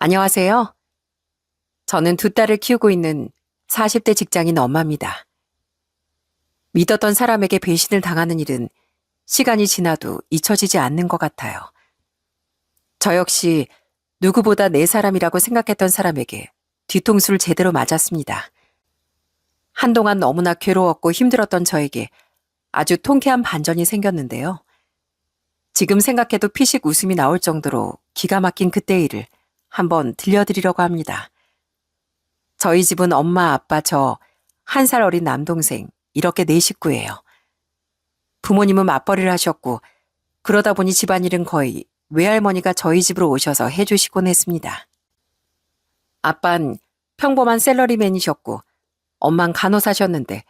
안녕하세요. 저는 두 딸을 키우고 있는 40대 직장인 엄마입니다. 믿었던 사람에게 배신을 당하는 일은 시간이 지나도 잊혀지지 않는 것 같아요. 저 역시 누구보다 내 사람이라고 생각했던 사람에게 뒤통수를 제대로 맞았습니다. 한동안 너무나 괴로웠고 힘들었던 저에게 아주 통쾌한 반전이 생겼는데요. 지금 생각해도 피식 웃음이 나올 정도로 기가 막힌 그때의 일을 한번 들려드리려고 합니다. 저희 집은 엄마, 아빠, 저, 1살 어린 남동생, 이렇게 네 식구예요. 부모님은 맞벌이를 하셨고, 그러다 보니 집안일은 거의 외할머니가 저희 집으로 오셔서 해주시곤 했습니다. 아빤 평범한 샐러리맨이셨고, 엄만 간호사셨는데,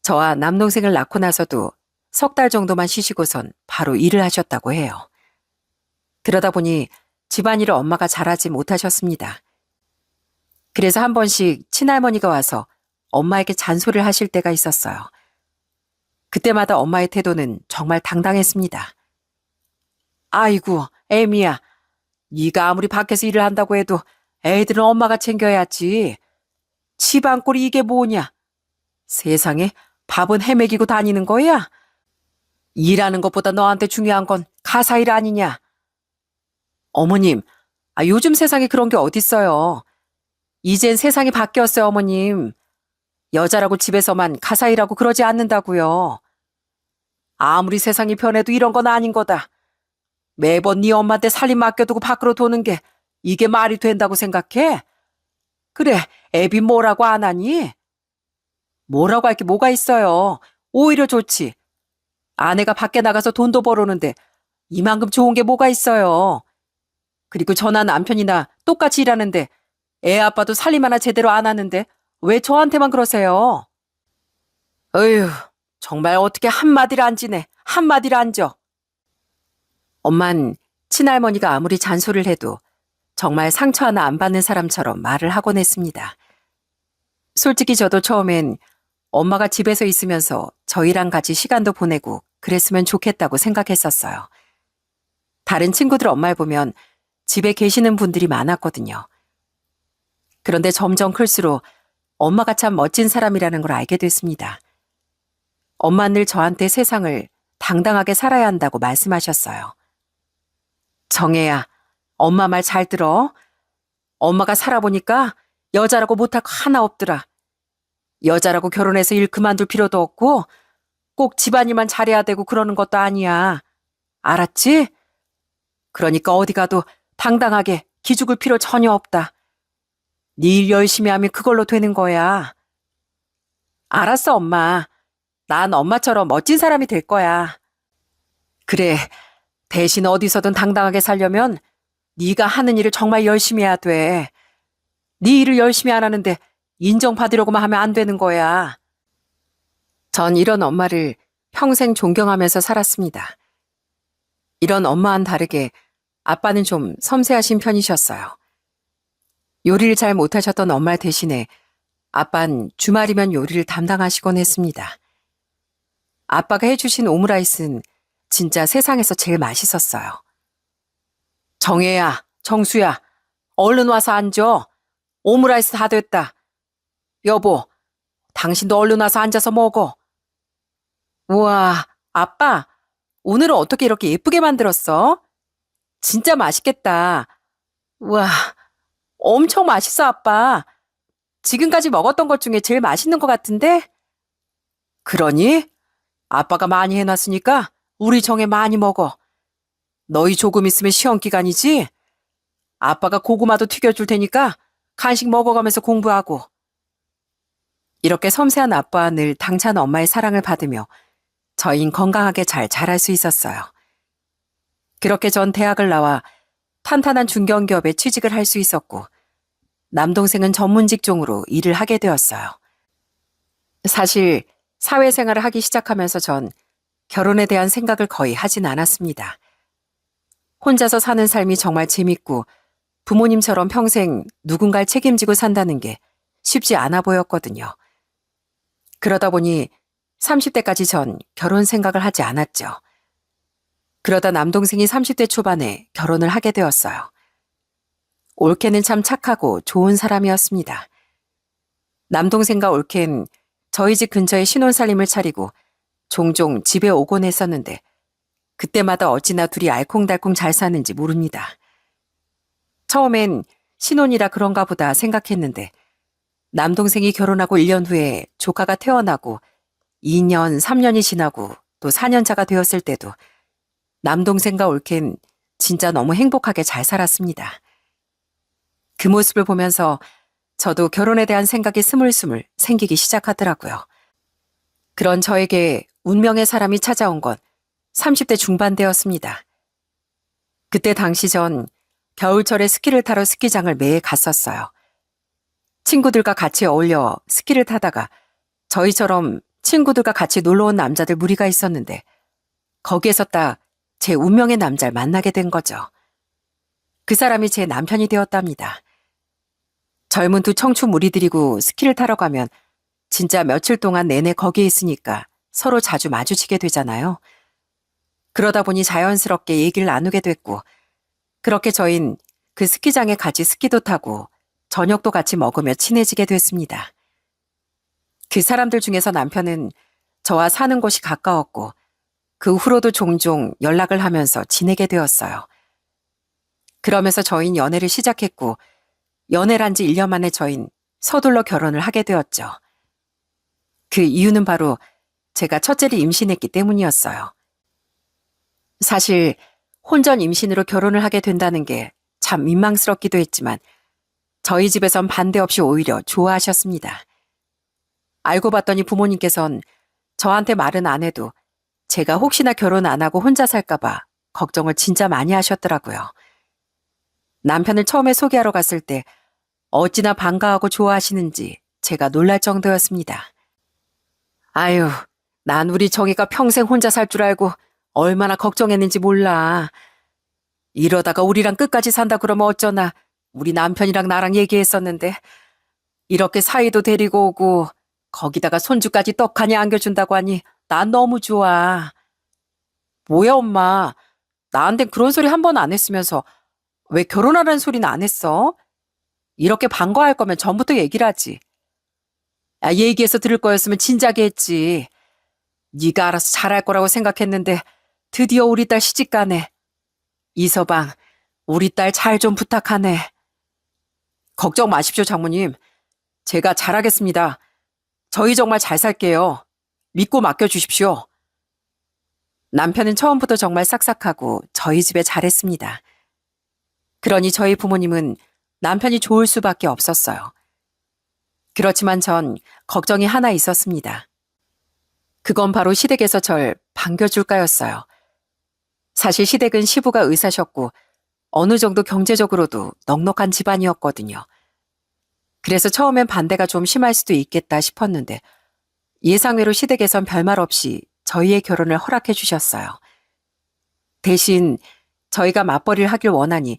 저와 남동생을 낳고 나서도 3달 정도만 쉬시고선 바로 일을 하셨다고 해요. 그러다 보니 집안일을 엄마가 잘하지 못하셨습니다. 그래서 한 번씩 친할머니가 와서 엄마에게 잔소리를 하실 때가 있었어요. 그때마다 엄마의 태도는 정말 당당했습니다. 아이고, 애미야. 네가 아무리 밖에서 일을 한다고 해도 애들은 엄마가 챙겨야지. 집안 꼴이 이게 뭐냐? 세상에 밥은 헤매기고 다니는 거야? 일하는 것보다 너한테 중요한 건 가사일 아니냐? 어머님, 요즘 세상에 그런 게 어딨어요. 이젠 세상이 바뀌었어요, 어머님. 여자라고 집에서만 가사일하고 그러지 않는다고요. 아무리 세상이 변해도 이런 건 아닌 거다. 매번 네 엄마한테 살림 맡겨두고 밖으로 도는 게 이게 말이 된다고 생각해? 그래, 애비 뭐라고 안 하니? 뭐라고 할 게 뭐가 있어요. 오히려 좋지. 아내가 밖에 나가서 돈도 벌어오는데 이만큼 좋은 게 뭐가 있어요. 그리고 저나 남편이나 똑같이 일하는데 애 아빠도 살림 하나 제대로 안 하는데 왜 저한테만 그러세요? 어휴, 정말 어떻게 한마디를 안 지네. 한마디를 안 져. 엄만 친할머니가 아무리 잔소리를 해도 정말 상처 하나 안 받는 사람처럼 말을 하곤 했습니다. 솔직히 저도 처음엔 엄마가 집에서 있으면서 저희랑 같이 시간도 보내고 그랬으면 좋겠다고 생각했었어요. 다른 친구들 엄마를 보면 집에 계시는 분들이 많았거든요. 그런데 점점 클수록 엄마가 참 멋진 사람이라는 걸 알게 됐습니다. 엄마는 늘 저한테 세상을 당당하게 살아야 한다고 말씀하셨어요. 정혜야, 엄마 말 잘 들어. 엄마가 살아보니까 여자라고 못할 거 하나 없더라. 여자라고 결혼해서 일 그만둘 필요도 없고 꼭 집안일만 잘해야 되고 그러는 것도 아니야. 알았지? 그러니까 어디 가도 당당하게 기죽을 필요 전혀 없다. 네 일 열심히 하면 그걸로 되는 거야. 알았어, 엄마. 난 엄마처럼 멋진 사람이 될 거야. 그래, 대신 어디서든 당당하게 살려면 네가 하는 일을 정말 열심히 해야 돼. 네 일을 열심히 안 하는데 인정받으려고만 하면 안 되는 거야. 전 이런 엄마를 평생 존경하면서 살았습니다. 이런 엄마와는 다르게 아빠는 좀 섬세하신 편이셨어요. 요리를 잘 못하셨던 엄마 대신에 아빠는 주말이면 요리를 담당하시곤 했습니다. 아빠가 해주신 오므라이스는 진짜 세상에서 제일 맛있었어요. 정혜야, 정수야, 얼른 와서 앉아. 오므라이스 다 됐다. 여보, 당신도 얼른 와서 앉아서 먹어. 우와, 아빠, 오늘은 어떻게 이렇게 예쁘게 만들었어? 진짜 맛있겠다. 우와, 엄청 맛있어, 아빠. 지금까지 먹었던 것 중에 제일 맛있는 것 같은데? 그러니? 아빠가 많이 해놨으니까 우리 정혜 많이 먹어. 너희 조금 있으면 시험 기간이지? 아빠가 고구마도 튀겨줄 테니까 간식 먹어가면서 공부하고. 이렇게 섬세한 아빠와 늘 당찬 엄마의 사랑을 받으며 저희는 건강하게 잘 자랄 수 있었어요. 그렇게 전 대학을 나와 탄탄한 중견기업에 취직을 할 수 있었고 남동생은 전문 직종으로 일을 하게 되었어요. 사실 사회생활을 하기 시작하면서 전 결혼에 대한 생각을 거의 하진 않았습니다. 혼자서 사는 삶이 정말 재밌고 부모님처럼 평생 누군가를 책임지고 산다는 게 쉽지 않아 보였거든요. 그러다 보니 30대까지 전 결혼 생각을 하지 않았죠. 그러다 남동생이 30대 초반에 결혼을 하게 되었어요. 올케는 참 착하고 좋은 사람이었습니다. 남동생과 올케는 저희 집 근처에 신혼살림을 차리고 종종 집에 오곤 했었는데 그때마다 어찌나 둘이 알콩달콩 잘 사는지 모릅니다. 처음엔 신혼이라 그런가 보다 생각했는데 남동생이 결혼하고 1년 후에 조카가 태어나고 2년, 3년이 지나고 또 4년차가 되었을 때도 남동생과 올케는 진짜 너무 행복하게 잘 살았습니다. 그 모습을 보면서 저도 결혼에 대한 생각이 스물스물 생기기 시작하더라고요. 그런 저에게 운명의 사람이 찾아온 건 30대 중반대였습니다. 그때 당시 전 겨울철에 스키를 타러 스키장을 매일 갔었어요. 친구들과 같이 어울려 스키를 타다가 저희처럼 친구들과 같이 놀러 온 남자들 무리가 있었는데 거기에서 딱 제 운명의 남자를 만나게 된 거죠. 그 사람이 제 남편이 되었답니다. 젊은 두 청춘 무리들이고 스키를 타러 가면 진짜 며칠 동안 내내 거기에 있으니까 서로 자주 마주치게 되잖아요. 그러다 보니 자연스럽게 얘기를 나누게 됐고 그렇게 저흰 그 스키장에 같이 스키도 타고 저녁도 같이 먹으며 친해지게 됐습니다. 그 사람들 중에서 남편은 저와 사는 곳이 가까웠고 그 후로도 종종 연락을 하면서 지내게 되었어요. 그러면서 저흰 연애를 시작했고 연애를 한 지 1년 만에 저흰 서둘러 결혼을 하게 되었죠. 그 이유는 바로 제가 첫째를 임신했기 때문이었어요. 사실 혼전 임신으로 결혼을 하게 된다는 게 참 민망스럽기도 했지만 저희 집에선 반대 없이 오히려 좋아하셨습니다. 알고 봤더니 부모님께선 저한테 말은 안 해도 제가 혹시나 결혼 안 하고 혼자 살까봐 걱정을 진짜 많이 하셨더라고요. 남편을 처음에 소개하러 갔을 때 어찌나 반가워하고 좋아하시는지 제가 놀랄 정도였습니다. 아유, 난 우리 정이가 평생 혼자 살 줄 알고 얼마나 걱정했는지 몰라. 이러다가 우리랑 끝까지 산다 그러면 어쩌나 우리 남편이랑 나랑 얘기했었는데 이렇게 사이도 데리고 오고 거기다가 손주까지 떡하니 안겨준다고 하니 난 너무 좋아. 뭐야 엄마, 나한텐 그런 소리 한 번 안 했으면서 왜 결혼하라는 소리는 안 했어? 이렇게 반가워할 거면 전부터 얘기를 하지. 야, 얘기해서 들을 거였으면 진작에 했지. 네가 알아서 잘할 거라고 생각했는데 드디어 우리 딸 시집가네. 이서방, 우리 딸 잘 좀 부탁하네. 걱정 마십시오, 장모님. 제가 잘하겠습니다. 저희 정말 잘 살게요. 믿고 맡겨주십시오. 남편은 처음부터 정말 싹싹하고 저희 집에 잘했습니다. 그러니 저희 부모님은 남편이 좋을 수밖에 없었어요. 그렇지만 전 걱정이 하나 있었습니다. 그건 바로 시댁에서 절 반겨줄까였어요. 사실 시댁은 시부가 의사셨고 어느 정도 경제적으로도 넉넉한 집안이었거든요. 그래서 처음엔 반대가 좀 심할 수도 있겠다 싶었는데 예상외로 시댁에선 별말 없이 저희의 결혼을 허락해 주셨어요. 대신 저희가 맞벌이를 하길 원하니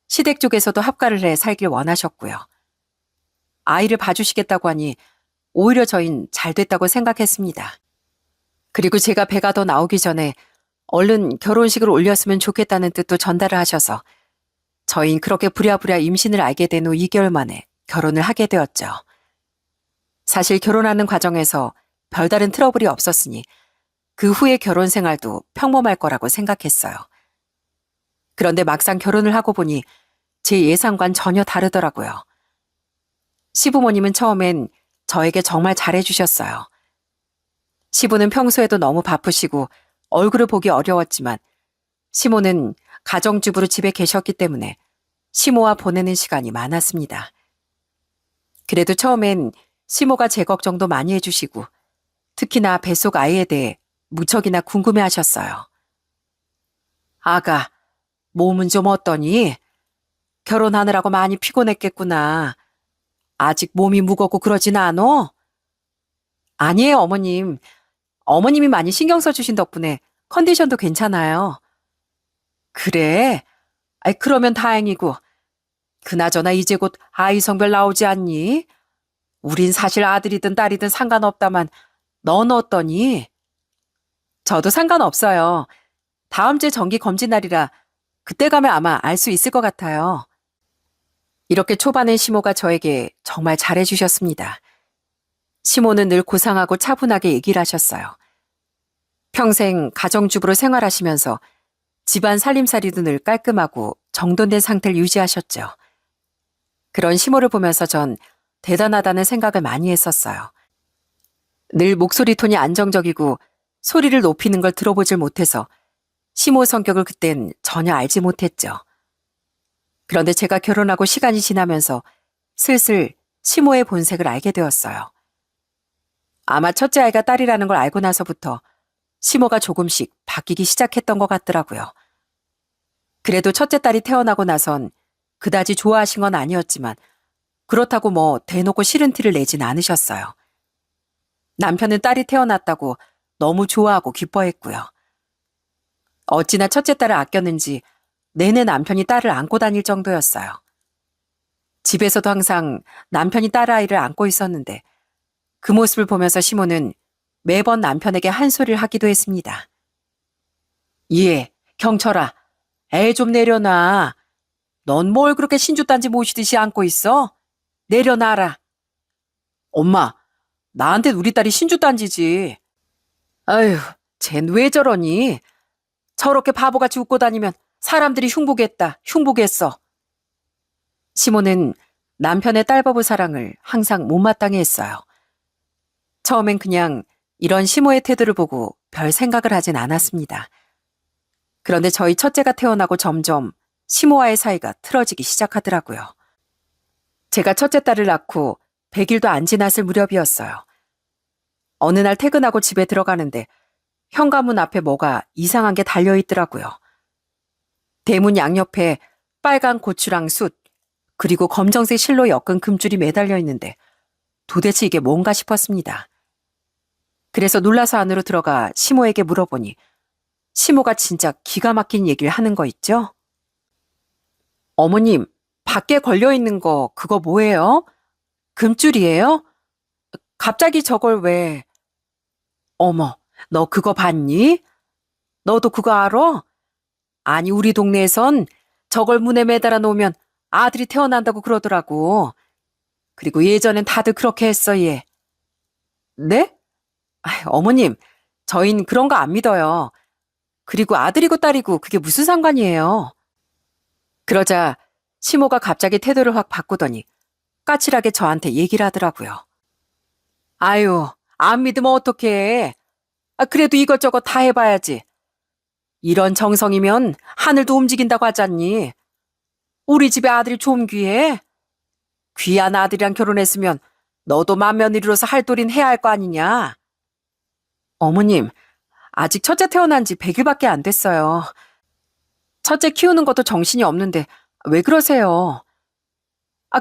시댁 쪽에서도 합가를 해 살길 원하셨고요. 아이를 봐주시겠다고 하니 오히려 저흰 잘 됐다고 생각했습니다. 그리고 제가 배가 더 나오기 전에 얼른 결혼식을 올렸으면 좋겠다는 뜻도 전달을 하셔서 저흰 그렇게 부랴부랴 임신을 알게 된 후 2개월 만에 결혼을 하게 되었죠. 사실 결혼하는 과정에서 별다른 트러블이 없었으니 그 후의 결혼 생활도 평범할 거라고 생각했어요. 그런데 막상 결혼을 하고 보니 제 예상과는 전혀 다르더라고요. 시부모님은 처음엔 저에게 정말 잘해주셨어요. 시부는 평소에도 너무 바쁘시고 얼굴을 보기 어려웠지만 시모는 가정주부로 집에 계셨기 때문에 시모와 보내는 시간이 많았습니다. 그래도 처음엔 시모가 제 걱정도 많이 해주시고 특히나 뱃속 아이에 대해 무척이나 궁금해하셨어요. 아가, 몸은 좀 어떠니? 결혼하느라고 많이 피곤했겠구나. 아직 몸이 무겁고 그러진 않어? 아니에요, 어머님. 어머님이 많이 신경 써주신 덕분에 컨디션도 괜찮아요. 그래? 아이, 그러면 다행이고. 그나저나 이제 곧 아이 성별 나오지 않니? 우린 사실 아들이든 딸이든 상관없다만 넌 어떠니? 저도 상관없어요. 다음 주에 정기 검진 날이라 그때 가면 아마 알 수 있을 것 같아요. 이렇게 초반엔 시모가 저에게 정말 잘해주셨습니다. 시모는 늘 고상하고 차분하게 얘기를 하셨어요. 평생 가정주부로 생활하시면서 집안 살림살이도 늘 깔끔하고 정돈된 상태를 유지하셨죠. 그런 시모를 보면서 전 대단하다는 생각을 많이 했었어요. 늘 목소리 톤이 안정적이고 소리를 높이는 걸 들어보질 못해서 시모 성격을 그땐 전혀 알지 못했죠. 그런데 제가 결혼하고 시간이 지나면서 슬슬 시모의 본색을 알게 되었어요. 아마 첫째 아이가 딸이라는 걸 알고 나서부터 시모가 조금씩 바뀌기 시작했던 것 같더라고요. 그래도 첫째 딸이 태어나고 나선 그다지 좋아하신 건 아니었지만 그렇다고 뭐 대놓고 싫은 티를 내진 않으셨어요. 남편은 딸이 태어났다고 너무 좋아하고 기뻐했고요. 어찌나 첫째 딸을 아꼈는지 내내 남편이 딸을 안고 다닐 정도였어요. 집에서도 항상 남편이 딸아이를 안고 있었는데 그 모습을 보면서 시모는 매번 남편에게 한 소리를 하기도 했습니다. 예, 경철아, 애 좀 내려놔. 넌 뭘 그렇게 신주단지 모시듯이 안고 있어? 내려놔라. 엄마, 나한텐 우리 딸이 신주단지지. 아휴, 쟨 왜 저러니? 저렇게 바보같이 웃고 다니면 사람들이 흉보겠어. 시모는 남편의 딸바보 사랑을 항상 못마땅해 했어요. 처음엔 그냥 이런 시모의 태도를 보고 별 생각을 하진 않았습니다. 그런데 저희 첫째가 태어나고 점점 시모와의 사이가 틀어지기 시작하더라고요. 제가 첫째 딸을 낳고 100일도 안 지났을 무렵이었어요. 어느 날 퇴근하고 집에 들어가는데 현관문 앞에 뭐가 이상한 게 달려있더라고요. 대문 양옆에 빨간 고추랑 숯, 그리고 검정색 실로 엮은 금줄이 매달려 있는데 도대체 이게 뭔가 싶었습니다. 그래서 놀라서 안으로 들어가 시모에게 물어보니 시모가 진짜 기가 막힌 얘기를 하는 거 있죠? 어머님, 밖에 걸려있는 거 그거 뭐예요? 금줄이에요? 갑자기 저걸 왜... 어머, 너 그거 봤니? 너도 그거 알아? 아니, 우리 동네에선 저걸 문에 매달아 놓으면 아들이 태어난다고 그러더라고. 그리고 예전엔 다들 그렇게 했어, 얘. 네? 어머님, 저흰 그런 거 안 믿어요. 그리고 아들이고 딸이고 그게 무슨 상관이에요. 그러자 시모가 갑자기 태도를 확 바꾸더니 까칠하게 저한테 얘기를 하더라고요. 아유, 안 믿으면 어떡해. 그래도 이것저것 다 해봐야지. 이런 정성이면 하늘도 움직인다고 하잖니. 우리 집에 아들이 좀 귀해? 귀한 아들이랑 결혼했으면 너도 맏며느리로서 할 도리는 해야 할 거 아니냐. 어머님, 아직 첫째 태어난 지 100일밖에 안 됐어요. 첫째 키우는 것도 정신이 없는데 왜 그러세요?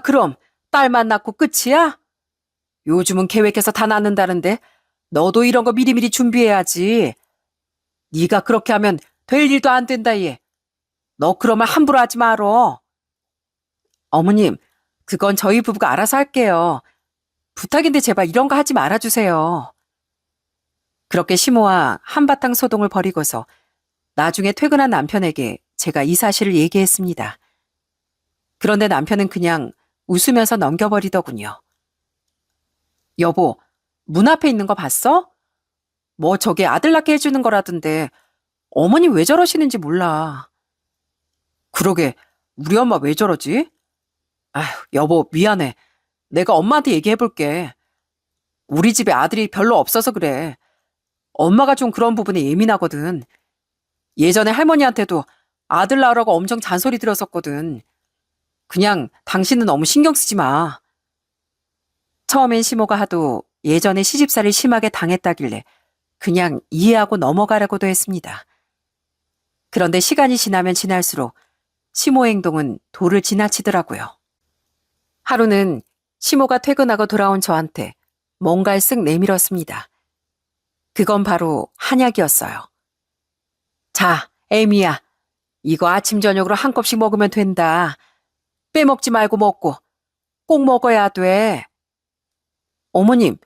그럼 딸만 낳고 끝이야? 요즘은 계획해서 다 낳는다는데 너도 이런 거 미리미리 준비해야지. 네가 그렇게 하면 될 일도 안 된다, 얘. 너 그러면 함부로 하지 말어. 어머님, 그건 저희 부부가 알아서 할게요. 부탁인데 제발 이런 거 하지 말아주세요. 그렇게 시모와 한바탕 소동을 벌이고서 나중에 퇴근한 남편에게 제가 이 사실을 얘기했습니다. 그런데 남편은 그냥 웃으면서 넘겨버리더군요. 여보, 문 앞에 있는 거 봤어? 뭐 저게 아들 낳게 해주는 거라던데 어머니 왜 저러시는지 몰라. 그러게, 우리 엄마 왜 저러지? 아휴, 여보, 미안해. 내가 엄마한테 얘기해볼게. 우리 집에 아들이 별로 없어서 그래. 엄마가 좀 그런 부분에 예민하거든. 예전에 할머니한테도 아들 낳으라고 엄청 잔소리 들었었거든. 그냥 당신은 너무 신경 쓰지 마. 처음엔 시모가 하도 예전에 시집살이를 심하게 당했다길래 그냥 이해하고 넘어가려고도 했습니다. 그런데 시간이 지나면 지날수록 시모의 행동은 도를 지나치더라고요. 하루는 시모가 퇴근하고 돌아온 저한테 뭔가를 쓱 내밀었습니다. 그건 바로 한약이었어요. 자, 에미야. 이거 아침 저녁으로 한 컵씩 먹으면 된다. 빼먹지 말고 먹고 꼭 먹어야 돼. 어머님,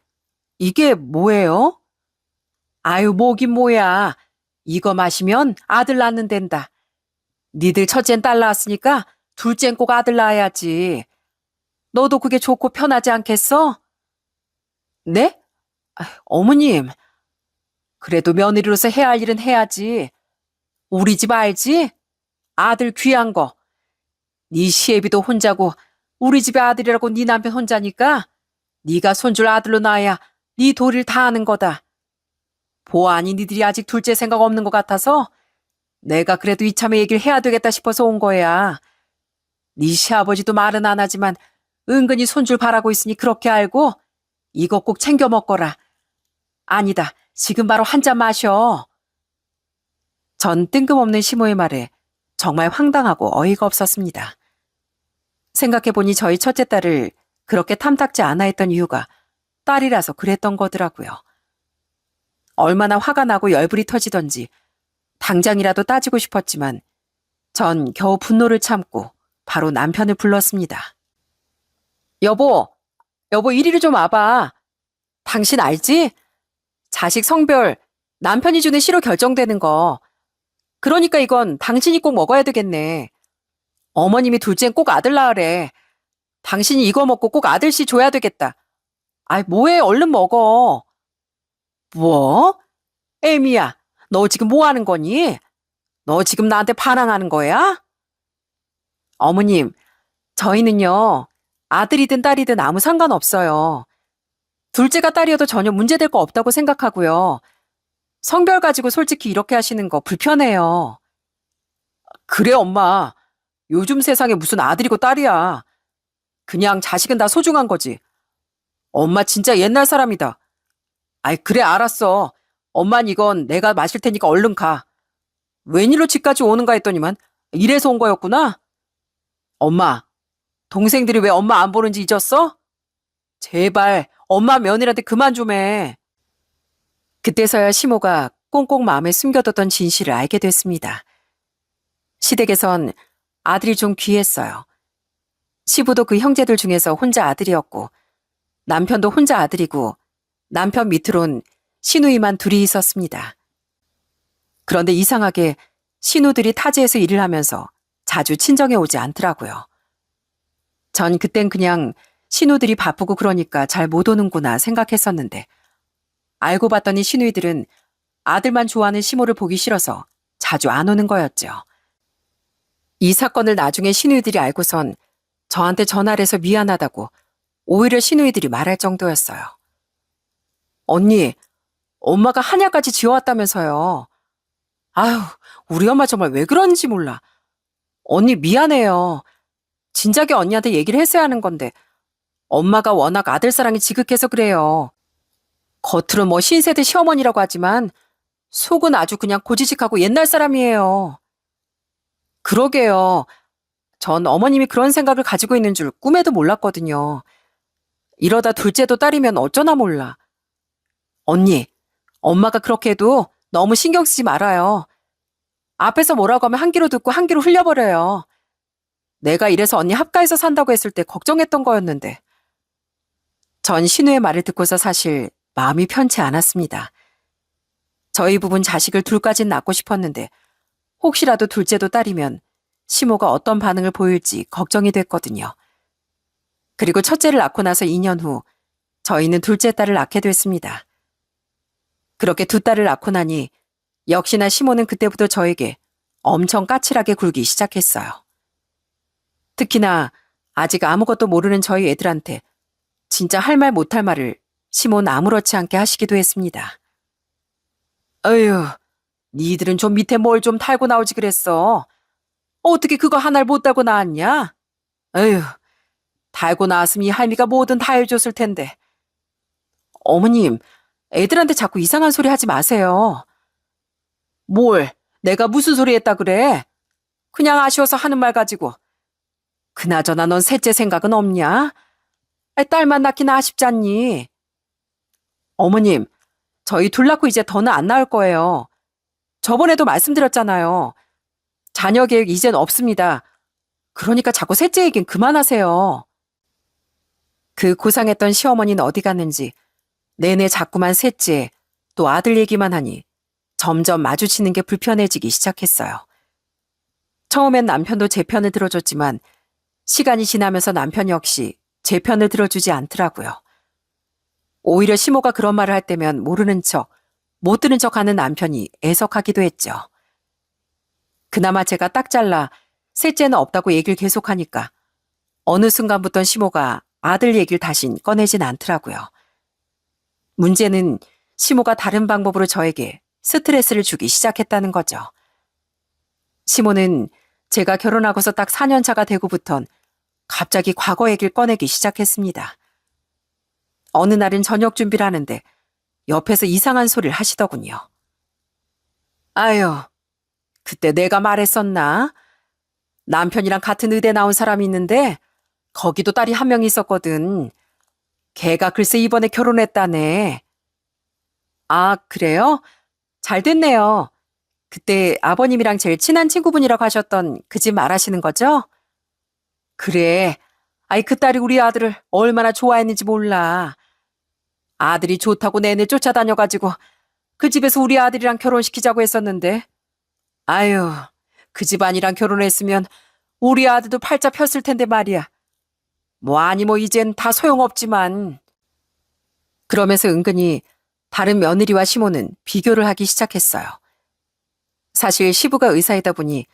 이게 뭐예요? 아유, 뭐긴 뭐야. 이거 마시면 아들 낳는 된다. 니들 첫째는 딸 낳았으니까 둘째는 꼭 아들 낳아야지. 너도 그게 좋고 편하지 않겠어? 네? 어머님, 그래도 며느리로서 해야 할 일은 해야지. 우리 집 알지? 아들 귀한 거. 네 시애비도 혼자고 우리 집의 아들이라고 네 남편 혼자니까 네가 손줄 아들로 낳아야 네 도리를 다 하는 거다. 보아하니 니들이 아직 둘째 생각 없는 것 같아서 내가 그래도 이참에 얘기를 해야 되겠다 싶어서 온 거야. 네 시아버지도 말은 안 하지만 은근히 손줄 바라고 있으니 그렇게 알고 이거 꼭 챙겨 먹거라. 아니다. 지금 바로 한 잔 마셔. 전 뜬금없는 시모의 말에 정말 황당하고 어이가 없었습니다. 생각해보니 저희 첫째 딸을 그렇게 탐탁지 않아 했던 이유가 딸이라서 그랬던 거더라고요. 얼마나 화가 나고 열불이 터지던지 당장이라도 따지고 싶었지만 전 겨우 분노를 참고 바로 남편을 불렀습니다. 여보, 이리로 좀 와봐. 당신 알지? 자식 성별 남편이 주는 시로 결정되는 거. 그러니까 이건 당신이 꼭 먹어야 되겠네. 어머님이 둘째는 꼭 아들 낳으래. 당신이 이거 먹고 꼭 아들씨 줘야 되겠다. 아이, 뭐해, 얼른 먹어. 뭐? 애미야, 너 지금 뭐 하는 거니? 너 지금 나한테 반항하는 거야? 어머님, 저희는요, 아들이든 딸이든 아무 상관없어요. 둘째가 딸이어도 전혀 문제될 거 없다고 생각하고요. 성별 가지고 솔직히 이렇게 하시는 거 불편해요. 그래, 엄마. 요즘 세상에 무슨 아들이고 딸이야. 그냥 자식은 다 소중한 거지. 엄마 진짜 옛날 사람이다. 아이, 그래, 알았어. 엄만 이건 내가 마실 테니까 얼른 가. 웬일로 집까지 오는가 했더니만 이래서 온 거였구나. 엄마, 동생들이 왜 엄마 안 보는지 잊었어? 제발 엄마 며느리한테 그만 좀 해. 그때서야 시모가 꽁꽁 마음에 숨겨뒀던 진실을 알게 됐습니다. 시댁에선 아들이 좀 귀했어요. 시부도 그 형제들 중에서 혼자 아들이었고 남편도 혼자 아들이고 남편 밑으론 시누이만 둘이 있었습니다. 그런데 이상하게 시누들이 타지에서 일을 하면서 자주 친정에 오지 않더라고요. 전 그땐 그냥 시누들이 바쁘고 그러니까 잘 못 오는구나 생각했었는데 알고 봤더니 시누이들은 아들만 좋아하는 시모를 보기 싫어서 자주 안 오는 거였죠. 이 사건을 나중에 시누이들이 알고선 저한테 전화를 해서 미안하다고 오히려 시누이들이 말할 정도였어요. 언니, 엄마가 한약까지 지어왔다면서요. 아휴, 우리 엄마 정말 왜 그런지 몰라. 언니 미안해요. 진작에 언니한테 얘기를 했어야 하는 건데 엄마가 워낙 아들 사랑이 지극해서 그래요. 겉으로 뭐 신세대 시어머니라고 하지만 속은 아주 그냥 고지식하고 옛날 사람이에요. 그러게요. 전 어머님이 그런 생각을 가지고 있는 줄 꿈에도 몰랐거든요. 이러다 둘째도 딸이면 어쩌나 몰라. 언니, 엄마가 그렇게 해도 너무 신경 쓰지 말아요. 앞에서 뭐라고 하면 한 귀로 듣고 한 귀로 흘려버려요. 내가 이래서 언니 합가해서 산다고 했을 때 걱정했던 거였는데. 전 신우의 말을 듣고서 사실 마음이 편치 않았습니다. 저희 부분 자식을 둘까진 낳고 싶었는데 혹시라도 둘째도 딸이면 시모가 어떤 반응을 보일지 걱정이 됐거든요. 그리고 첫째를 낳고 나서 2년 후 저희는 둘째 딸을 낳게 됐습니다. 그렇게 두 딸을 낳고 나니 역시나 시모는 그때부터 저에게 엄청 까칠하게 굴기 시작했어요. 특히나 아직 아무것도 모르는 저희 애들한테 진짜 할 말 못할 말을 시모는 아무렇지 않게 하시기도 했습니다. 어휴, 니들은 좀 밑에 뭘 좀 달고 나오지 그랬어. 어떻게 그거 하나를 못 달고 나왔냐? 어휴, 달고 나왔으면 이 할미가 뭐든 다 해줬을 텐데. 어머님, 애들한테 자꾸 이상한 소리 하지 마세요. 뭘, 내가 무슨 소리 했다 그래? 그냥 아쉬워서 하는 말 가지고. 그나저나 넌 셋째 생각은 없냐? 딸만 낳기나 아쉽잖니. 어머님, 저희 둘 낳고 이제 더는 안 낳을 거예요. 저번에도 말씀드렸잖아요. 자녀 계획 이젠 없습니다. 그러니까 자꾸 셋째 얘긴 그만하세요. 그 고상했던 시어머니는 어디 갔는지 내내 자꾸만 셋째, 또 아들 얘기만 하니 점점 마주치는 게 불편해지기 시작했어요. 처음엔 남편도 제 편을 들어줬지만 시간이 지나면서 남편 역시 제 편을 들어주지 않더라고요. 오히려 시모가 그런 말을 할 때면 모르는 척, 못 들은 척 하는 남편이 애석하기도 했죠. 그나마 제가 딱 잘라 셋째는 없다고 얘기를 계속하니까 어느 순간부터 시모가 아들 얘기를 다신 꺼내진 않더라고요. 문제는 시모가 다른 방법으로 저에게 스트레스를 주기 시작했다는 거죠. 시모는 제가 결혼하고서 딱 4년 차가 되고부턴 갑자기 과거 얘기를 꺼내기 시작했습니다. 어느 날은 저녁 준비를 하는데 옆에서 이상한 소리를 하시더군요. 아유, 그때 내가 말했었나? 남편이랑 같은 의대 나온 사람이 있는데 거기도 딸이 한 명 있었거든. 걔가 글쎄 이번에 결혼했다네. 아, 그래요? 잘 됐네요. 그때 아버님이랑 제일 친한 친구분이라고 하셨던 그 집 말하시는 거죠? 그래. 아이, 그 딸이 우리 아들을 얼마나 좋아했는지 몰라. 아들이 좋다고 내내 쫓아다녀가지고 그 집에서 우리 아들이랑 결혼시키자고 했었는데. 아유, 그 집안이랑 결혼했으면 우리 아들도 팔자 폈을 텐데 말이야. 뭐 아니 뭐 이젠 다 소용없지만. 그러면서 은근히 다른 며느리와 시모는 비교를 하기 시작했어요. 사실 시부가 의사이다 보니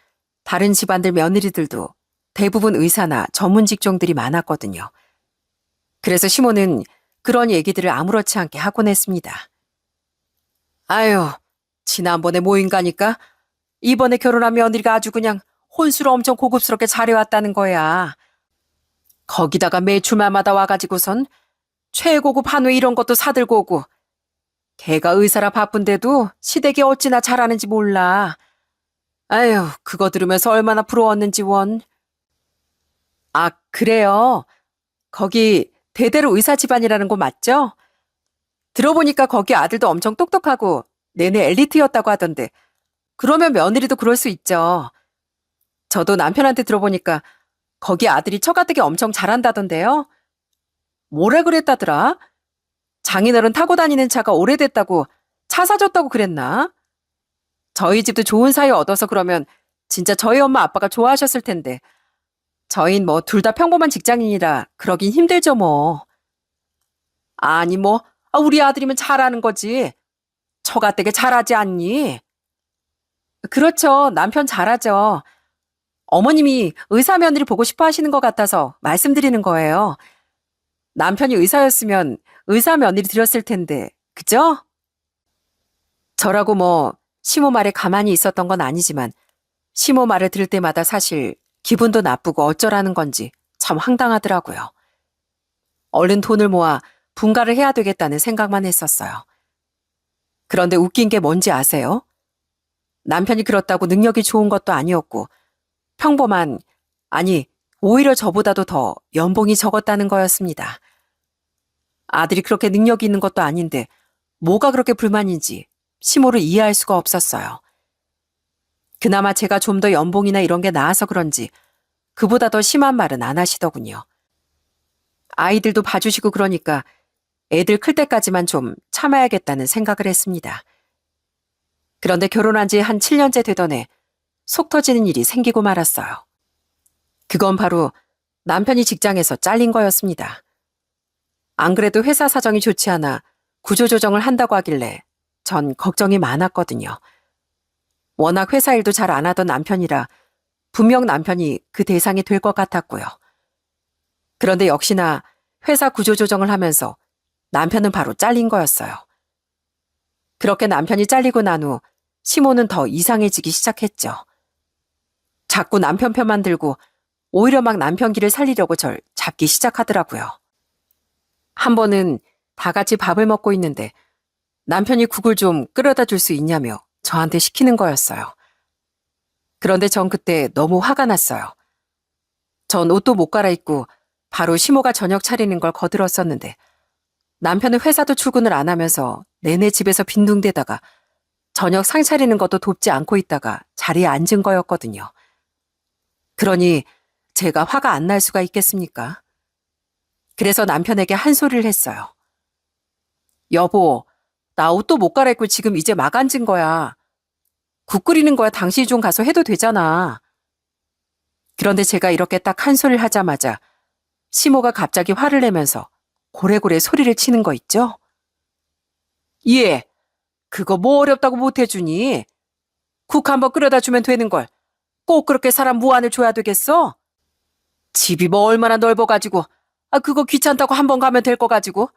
다른 집안들 며느리들도 대부분 의사나 전문 직종들이 많았거든요. 그래서 시모는 그런 얘기들을 아무렇지 않게 하곤 했습니다. 아유, 지난번에 모임 가니까 이번에 결혼한 며느리가 아주 그냥 혼수를 엄청 고급스럽게 잘해왔다는 거야. 거기다가 매출마마다 와가지고선 최고급 한우 이런 것도 사들고 오고 걔가 의사라 바쁜데도 시댁이 어찌나 잘하는지 몰라. 아유, 그거 들으면서 얼마나 부러웠는지 원. 아, 그래요? 거기 대대로 의사 집안이라는 곳 맞죠? 들어보니까 거기 아들도 엄청 똑똑하고 내내 엘리트였다고 하던데 그러면 며느리도 그럴 수 있죠. 저도 남편한테 들어보니까 거기 아들이 처가되게 엄청 잘한다던데요. 뭐라 그랬다더라? 장인어른 타고 다니는 차가 오래됐다고 차 사줬다고 그랬나? 저희 집도 좋은 사이 얻어서 그러면 진짜 저희 엄마 아빠가 좋아하셨을 텐데 저흰 뭐 둘 다 평범한 직장인이라 그러긴 힘들죠 뭐. 아니 뭐 우리 아들이면 잘하는 거지. 처가되게 잘하지 않니? 그렇죠. 남편 잘하죠. 어머님이 의사 며느리 보고 싶어 하시는 것 같아서 말씀드리는 거예요. 남편이 의사였으면 의사 며느리 드렸을 텐데, 그죠? 저라고 뭐 시모 말에 가만히 있었던 건 아니지만 시모 말을 들을 때마다 사실 기분도 나쁘고 어쩌라는 건지 참 황당하더라고요. 얼른 돈을 모아 분가를 해야 되겠다는 생각만 했었어요. 그런데 웃긴 게 뭔지 아세요? 남편이 그렇다고 능력이 좋은 것도 아니었고 평범한, 아니 오히려 저보다도 더 연봉이 적었다는 거였습니다. 아들이 그렇게 능력이 있는 것도 아닌데 뭐가 그렇게 불만인지 시모를 이해할 수가 없었어요. 그나마 제가 좀 더 연봉이나 이런 게 나아서 그런지 그보다 더 심한 말은 안 하시더군요. 아이들도 봐주시고 그러니까 애들 클 때까지만 좀 참아야겠다는 생각을 했습니다. 그런데 결혼한 지 한 7년째 되던 해 속 터지는 일이 생기고 말았어요. 그건 바로 남편이 직장에서 잘린 거였습니다. 안 그래도 회사 사정이 좋지 않아 구조조정을 한다고 하길래 전 걱정이 많았거든요. 워낙 회사 일도 잘 안 하던 남편이라 분명 남편이 그 대상이 될 것 같았고요. 그런데 역시나 회사 구조조정을 하면서 남편은 바로 잘린 거였어요. 그렇게 남편이 잘리고 난 후 시모는 더 이상해지기 시작했죠. 자꾸 남편 편만 들고 오히려 막 남편 길을 살리려고 절 잡기 시작하더라고요. 한 번은 다 같이 밥을 먹고 있는데 남편이 국을 좀 끓여다 줄 수 있냐며 저한테 시키는 거였어요. 그런데 전 그때 너무 화가 났어요. 전 옷도 못 갈아입고 바로 시모가 저녁 차리는 걸 거들었었는데 남편은 회사도 출근을 안 하면서 내내 집에서 빈둥대다가 저녁 상 차리는 것도 돕지 않고 있다가 자리에 앉은 거였거든요. 그러니 제가 화가 안 날 수가 있겠습니까? 그래서 남편에게 한 소리를 했어요. 여보, 나 옷도 못 갈아입고 지금 이제 막 앉은 거야. 국 끓이는 거야 당신이 좀 가서 해도 되잖아. 그런데 제가 이렇게 딱 한 소리를 하자마자 시모가 갑자기 화를 내면서 고래고래 소리를 치는 거 있죠? 예, 그거 뭐 어렵다고 못 해주니? 국 한번 끓여다 주면 되는 걸. 꼭 그렇게 사람 무안을 줘야 되겠어? 집이 뭐 얼마나 넓어가지고, 그거 귀찮다고 한 번 가면 될 거 가지고,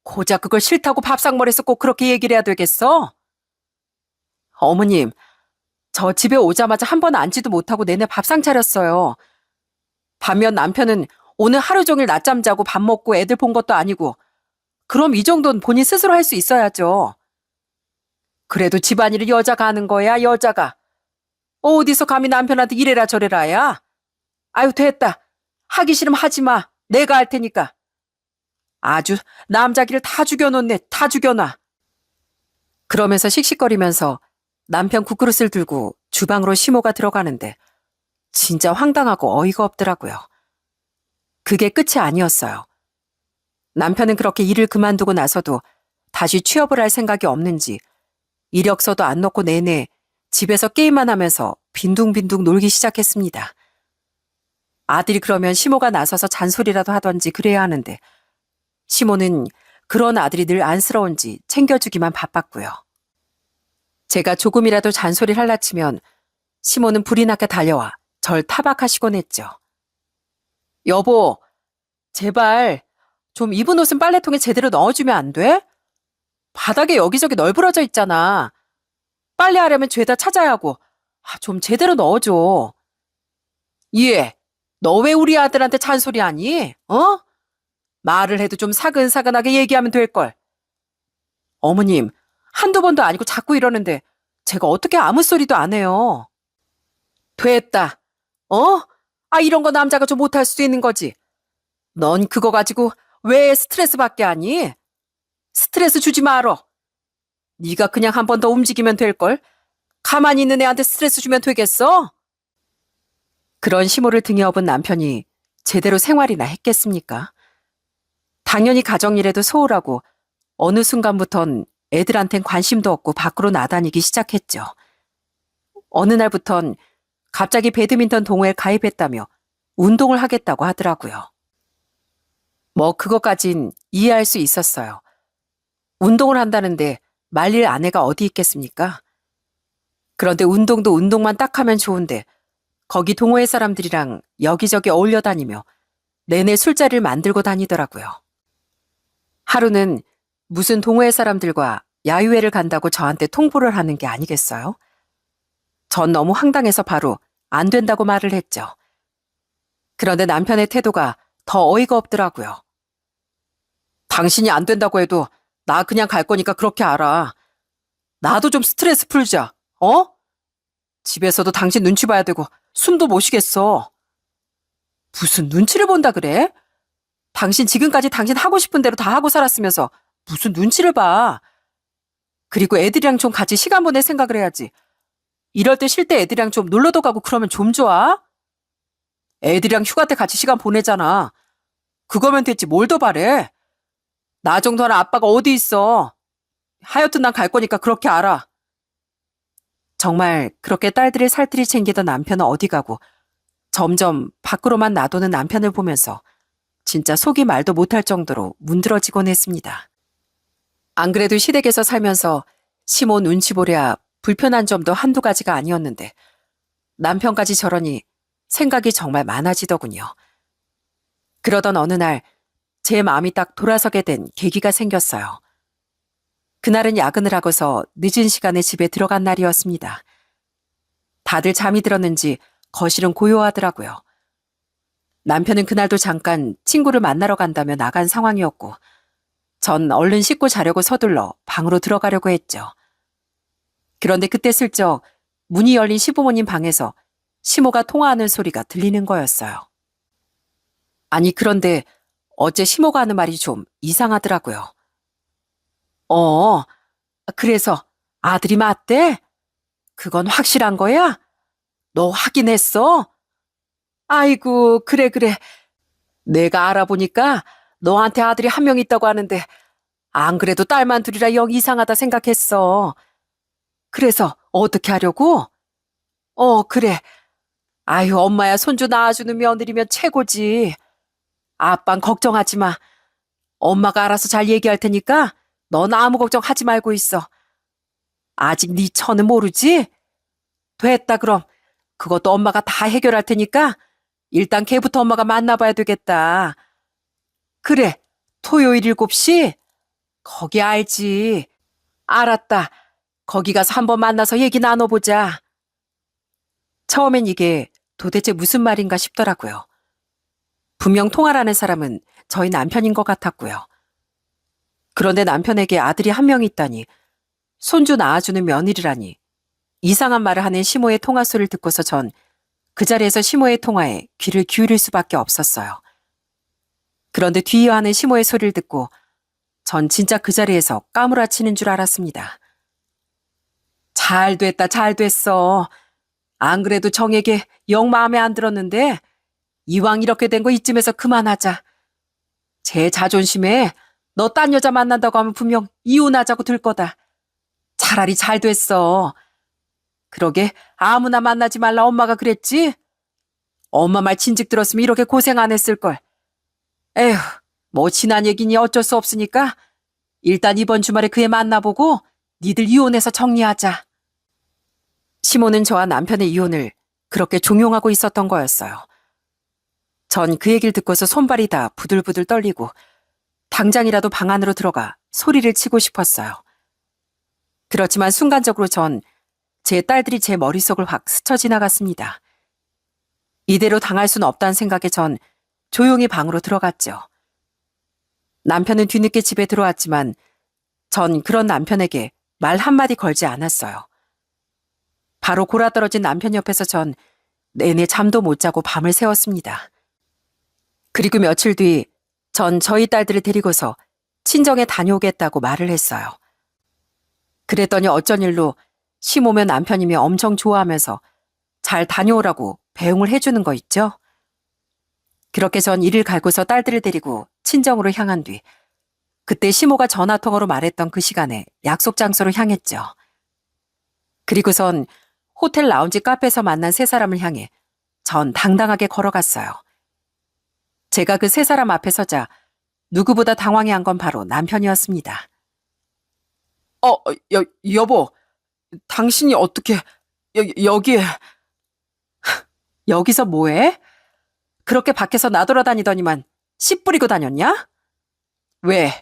고작 그걸 싫다고 밥상머리에서 꼭 그렇게 얘기를 해야 되겠어? 어머님, 저 집에 오자마자 한 번 앉지도 못하고 내내 밥상 차렸어요. 반면 남편은 오늘 하루 종일 낮잠 자고 밥 먹고 애들 본 것도 아니고, 그럼 이 정도는 본인 스스로 할 수 있어야죠. 그래도 집안일을 여자가 하는 거야, 여자가. 어디서 감히 남편한테 이래라 저래라야? 아유, 됐다. 하기 싫으면 하지 마. 내가 할 테니까. 아주 남자기를 다 죽여놓네, 다 죽여놔. 그러면서 씩씩거리면서 남편 국그릇을 들고 주방으로 시모가 들어가는데 진짜 황당하고 어이가 없더라고요. 그게 끝이 아니었어요. 남편은 그렇게 일을 그만두고 나서도 다시 취업을 할 생각이 없는지 이력서도 안 넣고 내내 집에서 게임만 하면서 빈둥빈둥 놀기 시작했습니다. 아들이 그러면 시모가 나서서 잔소리라도 하던지 그래야 하는데 시모는 그런 아들이 늘 안쓰러운지 챙겨주기만 바빴고요. 제가 조금이라도 잔소리를 할라치면 시모는 불이 나게 달려와 절 타박하시곤 했죠. 여보, 제발 좀 입은 옷은 빨래통에 제대로 넣어주면 안 돼? 바닥에 여기저기 널브러져 있잖아. 빨래하려면 죄다 찾아야 하고 좀 제대로 넣어줘. 예, 너 왜 우리 아들한테 잔소리하니? 어? 말을 해도 좀 사근사근하게 얘기하면 될걸. 어머님, 한두 번도 아니고 자꾸 이러는데 제가 어떻게 아무 소리도 안 해요. 됐다. 어? 이런 거 남자가 좀 못할 수도 있는 거지. 넌 그거 가지고 왜 스트레스 받게 하니? 스트레스 주지 말어. 네가 그냥 한 번 더 움직이면 될걸. 가만히 있는 애한테 스트레스 주면 되겠어? 그런 시모를 등에 업은 남편이 제대로 생활이나 했겠습니까? 당연히 가정일에도 소홀하고 어느 순간부턴 애들한텐 관심도 없고 밖으로 나다니기 시작했죠. 어느 날부턴 갑자기 배드민턴 동호회에 가입했다며 운동을 하겠다고 하더라고요. 뭐 그것까진 이해할 수 있었어요. 운동을 한다는데 말릴 아내가 어디 있겠습니까? 그런데 운동도 운동만 딱 하면 좋은데 거기 동호회 사람들이랑 여기저기 어울려 다니며 내내 술자리를 만들고 다니더라고요. 하루는 무슨 동호회 사람들과 야유회를 간다고 저한테 통보를 하는 게 아니겠어요? 전 너무 황당해서 바로 안 된다고 말을 했죠. 그런데 남편의 태도가 더 어이가 없더라고요. 당신이 안 된다고 해도 나 그냥 갈 거니까 그렇게 알아. 나도 좀 스트레스 풀자. 어? 집에서도 당신 눈치 봐야 되고 숨도 못 쉬겠어. 무슨 눈치를 본다 그래? 당신 지금까지 당신 하고 싶은 대로 다 하고 살았으면서 무슨 눈치를 봐. 그리고 애들이랑 좀 같이 시간 보낼 생각을 해야지. 이럴 때 쉴 때 애들이랑 좀 놀러도 가고 그러면 좀 좋아? 애들이랑 휴가 때 같이 시간 보내잖아. 그거면 됐지 뭘 더 바래. 나 정도는 아빠가 어디 있어. 하여튼 난 갈 거니까 그렇게 알아. 정말 그렇게 딸들의 살뜰히 챙기던 남편은 어디 가고 점점 밖으로만 놔두는 남편을 보면서 진짜 속이 말도 못할 정도로 문드러지곤 했습니다. 안 그래도 시댁에서 살면서 시모 눈치 보랴 불편한 점도 한두 가지가 아니었는데 남편까지 저러니 생각이 정말 많아지더군요. 그러던 어느 날 제 마음이 딱 돌아서게 된 계기가 생겼어요. 그날은 야근을 하고서 늦은 시간에 집에 들어간 날이었습니다. 다들 잠이 들었는지 거실은 고요하더라고요. 남편은 그날도 잠깐 친구를 만나러 간다며 나간 상황이었고 전 얼른 씻고 자려고 서둘러 방으로 들어가려고 했죠. 그런데 그때 슬쩍 문이 열린 시부모님 방에서 시모가 통화하는 소리가 들리는 거였어요. 아니 그런데 어제 시모가 하는 말이 좀 이상하더라고요. 그래서 아들이 맞대? 그건 확실한 거야? 너 확인했어? 아이고, 그래, 그래. 내가 알아보니까 너한테 아들이 한 명 있다고 하는데 안 그래도 딸만 둘이라 영 이상하다 생각했어. 그래서 어떻게 하려고? 그래. 아유, 엄마야 손주 낳아주는 며느리면 최고지. 아빤 걱정하지 마. 엄마가 알아서 잘 얘기할 테니까 넌 아무 걱정하지 말고 있어. 아직 네 처는 모르지? 됐다 그럼. 그것도 엄마가 다 해결할 테니까 일단 걔부터 엄마가 만나봐야 되겠다. 그래, 토요일 7시? 거기 알지. 알았다. 거기 가서 한번 만나서 얘기 나눠보자. 처음엔 이게 도대체 무슨 말인가 싶더라고요. 분명 통화라는 사람은 저희 남편인 것 같았고요. 그런데 남편에게 아들이 한 명 있다니, 손주 낳아주는 며느리라니, 이상한 말을 하는 시모의 통화 소리를 듣고서 전 그 자리에서 시모의 통화에 귀를 기울일 수밖에 없었어요. 그런데 뒤이어하는 시모의 소리를 듣고 전 진짜 그 자리에서 까무라치는 줄 알았습니다. 잘 됐다, 잘 됐어. 안 그래도 정에게 영 마음에 안 들었는데 이왕 이렇게 된 거 이쯤에서 그만하자. 제 자존심에 너 딴 여자 만난다고 하면 분명 이혼하자고 들 거다. 차라리 잘 됐어. 그러게 아무나 만나지 말라 엄마가 그랬지? 엄마 말 진즉 들었으면 이렇게 고생 안 했을걸. 에휴, 뭐 지난 얘기니 어쩔 수 없으니까 일단 이번 주말에 그 애 만나보고 니들 이혼해서 정리하자. 시모는 저와 남편의 이혼을 그렇게 종용하고 있었던 거였어요. 전 그 얘기를 듣고서 손발이 다 부들부들 떨리고 당장이라도 방 안으로 들어가 소리를 치고 싶었어요. 그렇지만 순간적으로 전 제 딸들이 제 머릿속을 확 스쳐 지나갔습니다. 이대로 당할 수는 없다는 생각에 전 조용히 방으로 들어갔죠. 남편은 뒤늦게 집에 들어왔지만 전 그런 남편에게 말 한마디 걸지 않았어요. 바로 골아떨어진 남편 옆에서 전 내내 잠도 못 자고 밤을 새웠습니다. 그리고 며칠 뒤 전 저희 딸들을 데리고서 친정에 다녀오겠다고 말을 했어요. 그랬더니 어쩐 일로 시모면 남편이며 엄청 좋아하면서 잘 다녀오라고 배웅을 해주는 거 있죠? 그렇게 전 이를 갈고서 딸들을 데리고 친정으로 향한 뒤 그때 시모가 전화통화로 말했던 그 시간에 약속 장소로 향했죠. 그리고선 호텔 라운지 카페에서 만난 세 사람을 향해 전 당당하게 걸어갔어요. 제가 그 세 사람 앞에 서자 누구보다 당황해한 건 바로 남편이었습니다. 여보, 당신이 어떻게 여기에... 여기서 뭐해? 그렇게 밖에서 나돌아다니더니만 씨 뿌리고 다녔냐? 왜?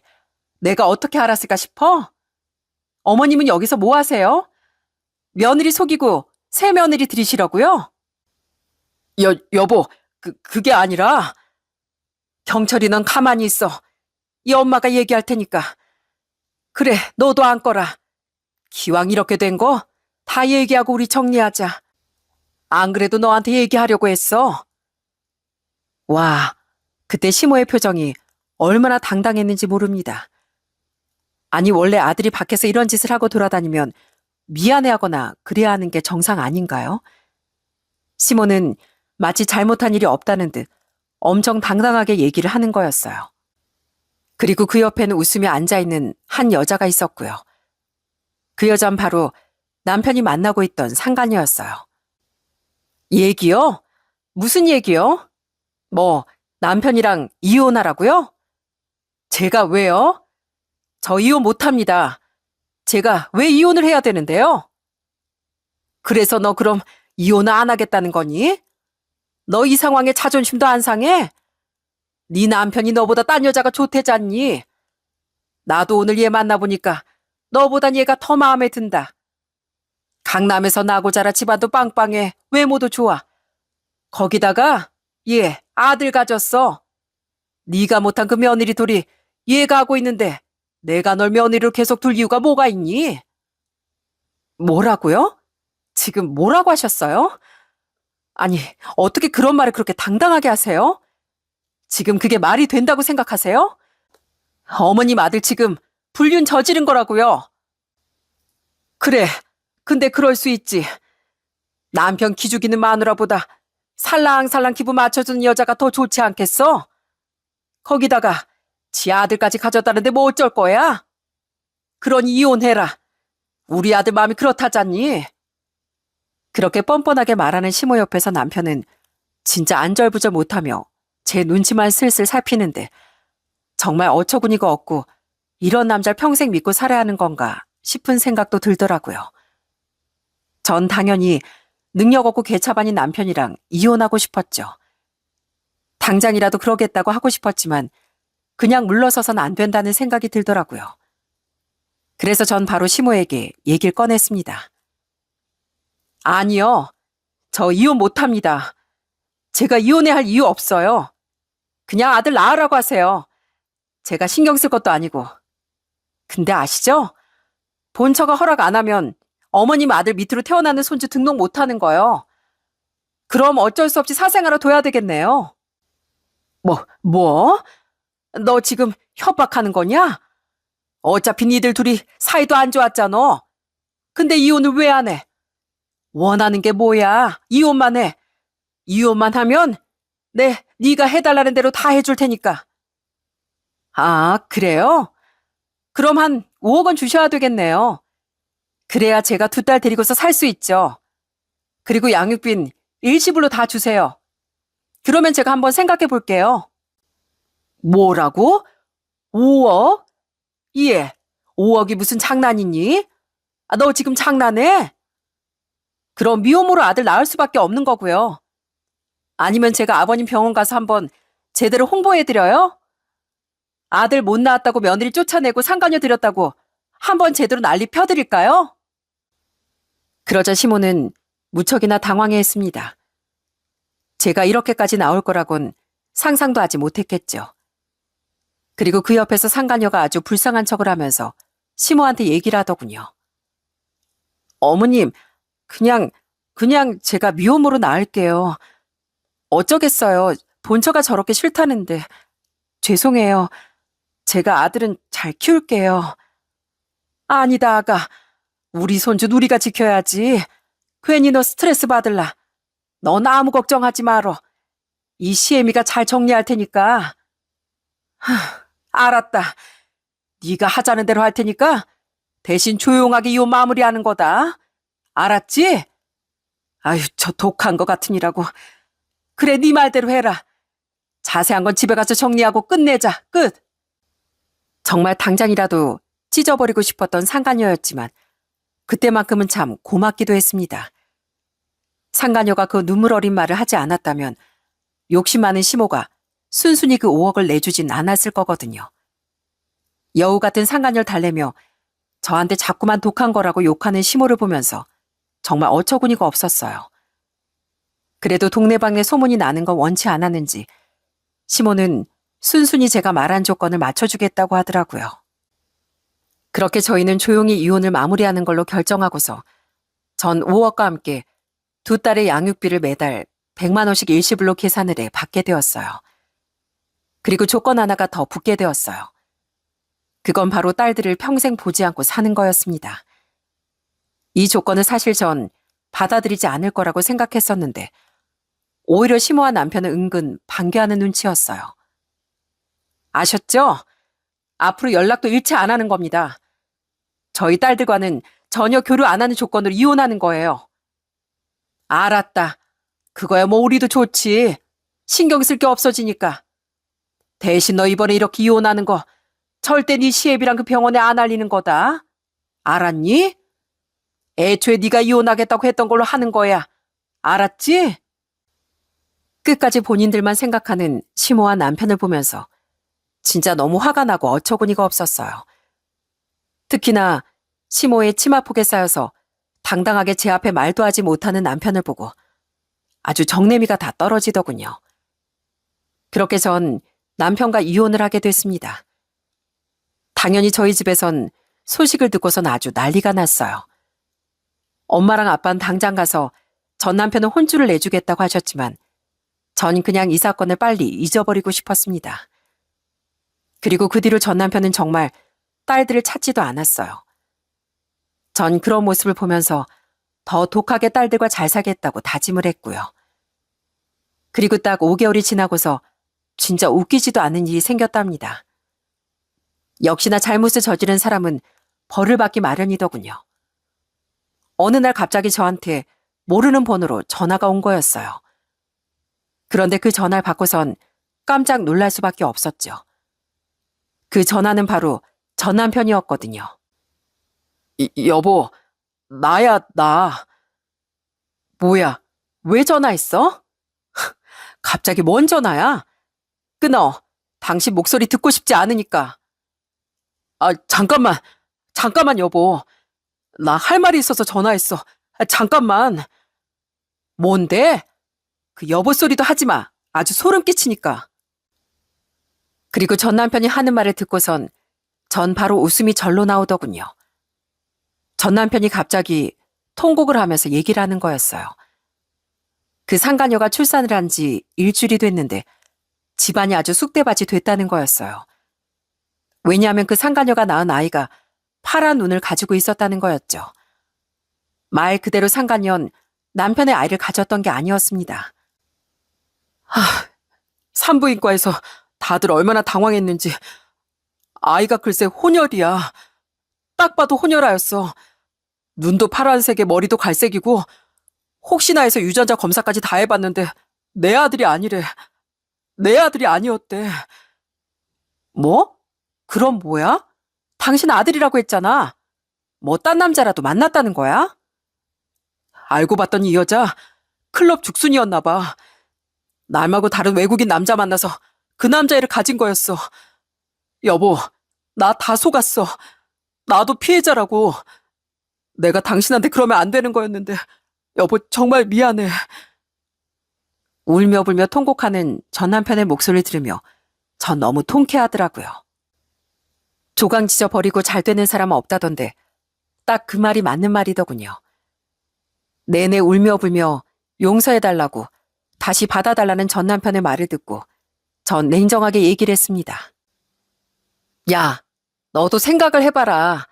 내가 어떻게 알았을까 싶어? 어머님은 여기서 뭐 하세요? 며느리 속이고 새 며느리 들이시려고요? 여보, 그게 아니라... 경철이 넌 가만히 있어. 이 엄마가 얘기할 테니까. 그래, 너도 앉거라. 기왕 이렇게 된 거 다 얘기하고 우리 정리하자. 안 그래도 너한테 얘기하려고 했어. 와, 그때 시모의 표정이 얼마나 당당했는지 모릅니다. 아니 원래 아들이 밖에서 이런 짓을 하고 돌아다니면 미안해하거나 그래야 하는 게 정상 아닌가요? 시모는 마치 잘못한 일이 없다는 듯 엄청 당당하게 얘기를 하는 거였어요. 그리고 그 옆에는 웃으며 앉아있는 한 여자가 있었고요. 그 여잔 바로 남편이 만나고 있던 상간녀였어요. 얘기요? 무슨 얘기요? 뭐 남편이랑 이혼하라고요? 제가 왜요? 저 이혼 못합니다. 제가 왜 이혼을 해야 되는데요? 그래서 너 그럼 이혼을 안 하겠다는 거니? 너 이 상황에 자존심도 안 상해? 네 남편이 너보다 딴 여자가 좋대잖니? 나도 오늘 얘 만나보니까 너보단 얘가 더 마음에 든다. 강남에서 나고 자라 집안도 빵빵해. 외모도 좋아. 거기다가 얘 아들 가졌어. 네가 못한 그 며느리 둘이 얘가 하고 있는데 내가 널 며느리로 계속 둘 이유가 뭐가 있니? 뭐라고요? 지금 뭐라고 하셨어요? 아니, 어떻게 그런 말을 그렇게 당당하게 하세요? 지금 그게 말이 된다고 생각하세요? 어머님 아들 지금 불륜 저지른 거라고요. 그래, 근데 그럴 수 있지. 남편 기죽이는 마누라보다 살랑살랑 기분 맞춰주는 여자가 더 좋지 않겠어? 거기다가 지 아들까지 가졌다는데 뭐 어쩔 거야? 그러니 이혼해라. 우리 아들 마음이 그렇다잖니? 그렇게 뻔뻔하게 말하는 시모 옆에서 남편은 진짜 안절부절 못하며 제 눈치만 슬슬 살피는데 정말 어처구니가 없고 이런 남자를 평생 믿고 살아야 하는 건가 싶은 생각도 들더라고요. 전 당연히 능력 없고 개차반인 남편이랑 이혼하고 싶었죠. 당장이라도 그러겠다고 하고 싶었지만 그냥 물러서선 안 된다는 생각이 들더라고요. 그래서 전 바로 시모에게 얘기를 꺼냈습니다. 아니요. 저 이혼 못합니다. 제가 이혼해야 할 이유 없어요. 그냥 아들 낳으라고 하세요. 제가 신경 쓸 것도 아니고. 근데 아시죠? 본처가 허락 안 하면 어머님 아들 밑으로 태어나는 손주 등록 못하는 거요. 그럼 어쩔 수 없이 사생아로 둬야 되겠네요. 뭐? 너 지금 협박하는 거냐? 어차피 니들 둘이 사이도 안 좋았잖아. 근데 이혼을 왜 안 해? 원하는 게 뭐야? 이혼만 해. 이혼만 하면 네가 해달라는 대로 다 해줄 테니까. 아, 그래요? 그럼 한 5억 원 주셔야 되겠네요. 그래야 제가 2딸 데리고서 살 수 있죠. 그리고 양육비는 일시불로 다 주세요. 그러면 제가 한번 생각해 볼게요. 뭐라고? 5억? 예, 5억이 무슨 장난이니? 너 지금 장난해? 그럼 미혼모로 아들 낳을 수밖에 없는 거고요. 아니면 제가 아버님 병원 가서 한번 제대로 홍보해드려요? 아들 못 낳았다고 며느리 쫓아내고 상간녀 들였다고 한번 제대로 난리 펴드릴까요? 그러자 시모는 무척이나 당황해했습니다. 제가 이렇게까지 나올 거라곤 상상도 하지 못했겠죠. 그리고 그 옆에서 상간녀가 아주 불쌍한 척을 하면서 시모한테 얘기를 하더군요. 어머님, 그냥 제가 미혼모로 낳을게요. 어쩌겠어요. 본처가 저렇게 싫다는데. 죄송해요. 제가 아들은 잘 키울게요. 아니다, 아가. 우리 손주 우리가 지켜야지. 괜히 너 스트레스 받을라. 넌 아무 걱정하지 말어. 이 시애미가 잘 정리할 테니까. 알았다. 네가 하자는 대로 할 테니까 대신 조용하게 이혼 마무리하는 거다. 알았지? 아유, 저 독한 거 같으니라고. 그래, 네 말대로 해라. 자세한 건 집에 가서 정리하고 끝내자. 끝. 정말 당장이라도 찢어버리고 싶었던 상간녀였지만 그때만큼은 참 고맙기도 했습니다. 상간녀가 그 눈물 어린 말을 하지 않았다면 욕심 많은 시모가 순순히 그 5억을 내주진 않았을 거거든요. 여우 같은 상간녀를 달래며 저한테 자꾸만 독한 거라고 욕하는 시모를 보면서 정말 어처구니가 없었어요. 그래도 동네방네 소문이 나는 건 원치 않았는지 시모는 순순히 제가 말한 조건을 맞춰주겠다고 하더라고요. 그렇게 저희는 조용히 이혼을 마무리하는 걸로 결정하고서 전 5억과 함께 2딸의 양육비를 매달 100만 원씩 일시불로 계산을 해 받게 되었어요. 그리고 조건 하나가 더 붙게 되었어요. 그건 바로 딸들을 평생 보지 않고 사는 거였습니다. 이 조건을 사실 전 받아들이지 않을 거라고 생각했었는데 오히려 시모와 남편은 은근 반겨하는 눈치였어요. 아셨죠? 앞으로 연락도 일체 안 하는 겁니다. 저희 딸들과는 전혀 교류 안 하는 조건으로 이혼하는 거예요. 알았다. 그거야 뭐 우리도 좋지. 신경 쓸 게 없어지니까. 대신 너 이번에 이렇게 이혼하는 거 절대 네 시애비랑 그 병원에 안 알리는 거다. 알았니? 애초에 네가 이혼하겠다고 했던 걸로 하는 거야. 알았지? 끝까지 본인들만 생각하는 시모와 남편을 보면서 진짜 너무 화가 나고 어처구니가 없었어요. 특히나 시모의 치마폭에 쌓여서 당당하게 제 앞에 말도 하지 못하는 남편을 보고 아주 정내미가 다 떨어지더군요. 그렇게 전 남편과 이혼을 하게 됐습니다. 당연히 저희 집에선 소식을 듣고선 아주 난리가 났어요. 엄마랑 아빠는 당장 가서 전 남편은 혼쭐을 내주겠다고 하셨지만 전 그냥 이 사건을 빨리 잊어버리고 싶었습니다. 그리고 그 뒤로 전 남편은 정말 딸들을 찾지도 않았어요. 전 그런 모습을 보면서 더 독하게 딸들과 잘 살겠다고 다짐을 했고요. 그리고 딱 5개월이 지나고서 진짜 웃기지도 않은 일이 생겼답니다. 역시나 잘못을 저지른 사람은 벌을 받기 마련이더군요. 어느 날 갑자기 저한테 모르는 번호로 전화가 온 거였어요. 그런데 그 전화를 받고선 깜짝 놀랄 수밖에 없었죠. 그 전화는 바로 전 남편이었거든요. 여보, 나야, 나. 뭐야, 왜 전화했어? 갑자기 뭔 전화야? 끊어. 당신 목소리 듣고 싶지 않으니까. 잠깐만, 여보. 나 할 말이 있어서 전화했어. 잠깐만. 뭔데? 그 여보 소리도 하지 마. 아주 소름 끼치니까. 그리고 전 남편이 하는 말을 듣고선 전 바로 웃음이 절로 나오더군요. 전 남편이 갑자기 통곡을 하면서 얘기를 하는 거였어요. 그 상간녀가 출산을 한 지 일주일이 됐는데 집안이 아주 쑥대밭이 됐다는 거였어요. 왜냐하면 그 상간녀가 낳은 아이가 파란 눈을 가지고 있었다는 거였죠. 말 그대로 상간녀는 남편의 아이를 가졌던 게 아니었습니다. 산부인과에서 다들 얼마나 당황했는지. 아이가 글쎄 혼혈이야. 딱 봐도 혼혈아였어. 눈도 파란색에 머리도 갈색이고 혹시나 해서 유전자 검사까지 다 해봤는데 내 아들이 아니래. 내 아들이 아니었대. 뭐? 그럼 뭐야? 당신 아들이라고 했잖아. 뭐 딴 남자라도 만났다는 거야? 알고 봤더니 이 여자 클럽 죽순이었나 봐. 남하고 다른 외국인 남자 만나서 그 남자애를 가진 거였어. 여보, 나 다 속았어. 나도 피해자라고. 내가 당신한테 그러면 안 되는 거였는데 여보 정말 미안해. 울며 불며 통곡하는 전 남편의 목소리를 들으며 전 너무 통쾌하더라고요. 조강 지져 버리고 잘 되는 사람은 없다던데 딱 그 말이 맞는 말이더군요. 내내 울며 불며 용서해달라고 다시 받아달라는 전 남편의 말을 듣고 전 냉정하게 얘기를 했습니다. 야, 너도 생각을 해봐라.